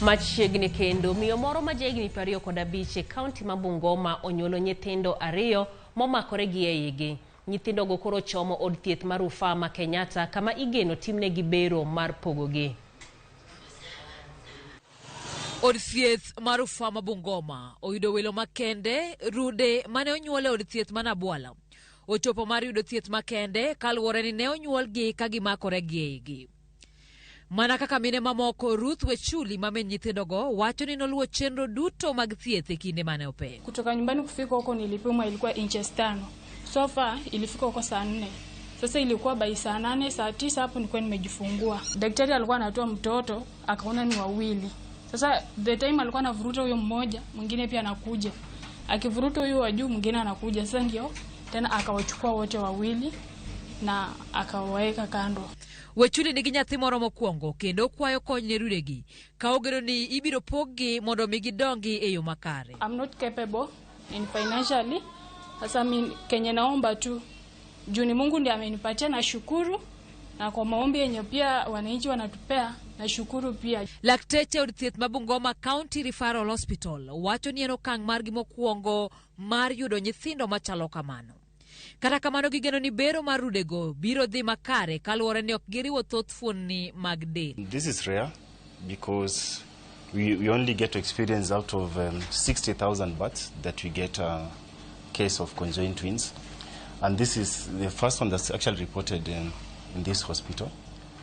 Machiegni kendo miyo moro ma jahigni 25 e kaunti ma Bungoma onyuolo nyithindo 2 momakore gi eigi. Nyithindo go koro chomo od thieth mar Rufaa ma Kenyatta kama igeno timnegi bero mar pogogi. Od thieth mar Rufaa ma Bungoma oyudo welo makende rude mane onyuole od thieth mana Bwala. Ochopo mar yudo thieth makende kaluwore ni ne onyuolgi ka gimakore gi eigi. Mana kaka mine mamoko Ruth Wechuli mamen nyithindogo wacho ni noluwo chenro duto mag thieth e kinde mane ope. Kutoka nyumbani kufika huko nilipimwa ilikuwa inches 5. So far ilifika huko saa 4. Sasa ilikuwa by saa 8, saa 9 hapo nilikuwa nimejifungua. Daktari alikuwa anatoa mtoto akaona ni wawili. Sasa the time alikuwa anavuruta huyo mmoja, mwingine pia anakuja. Akivuruta huyo wa juu mwingine anakuja. Sasa ndio tena akawachukua wote wawili na akawaweka kando. Wechuli nigi nyathi moro mokwongo kendo kwayo kony ne rudegi ka ogero ni ibiro poggi mondo mi gidongi e yo makare. I'm not capable in financially. Sasa mimi Kenya naomba tu juu ni Mungu ndiye amenipatia na shukuru, na kwa maombi yenye pia wananchi wanatupea na shukuru pia. Lakteche od thieth ma Bungoma County Referral Hospital wacho ni en okang' margi mokwongo mar yudo nyithindo machalo kamano. Kata kamano gigeno ni bero mar rudego biro dhi makare kaluwore ni ok giriwo thoth fuonni mag del. This is rare because we only get to experience out of 60,000 births that we get a case of conjoined twins, and this is the first one that's actually reported in this hospital.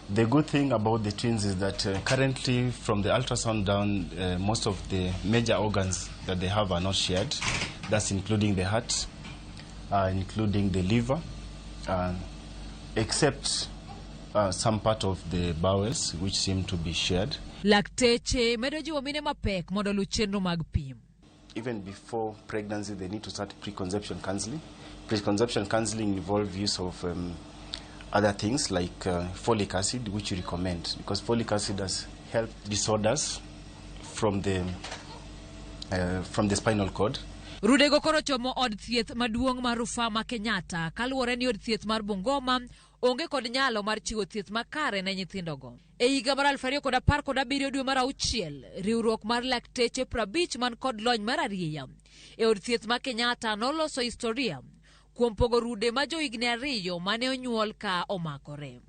The good thing about the twins is that currently from the ultrasound down, most of the major organs that they have are not shared. That's including the heart, including the liver, except some part of the bowels which seem to be shared. Lakteche medo jiwo mine mapek mondo lu chenro mag pim. Even before pregnancy, they need to start preconception counseling. Preconception counseling involves use of other things like folic acid, which you recommend, because folic acid has helped disorders from the spinal cord. Rudego koro chomo od thieth maduong' mar Rufaa ma Kenyatta kaluwore ni od thieth mar Bungoma onge kod nyalo mar chiwo thieth makare ne nyithindogo. E higa mar 2017 dwe mar 6, riwruok mar lakteche 50 man kod lony mar ariya e od thieth ma Kenyatta noloso historia kuom pogo rude ma jo higni 2 mane onyuol ka omakore.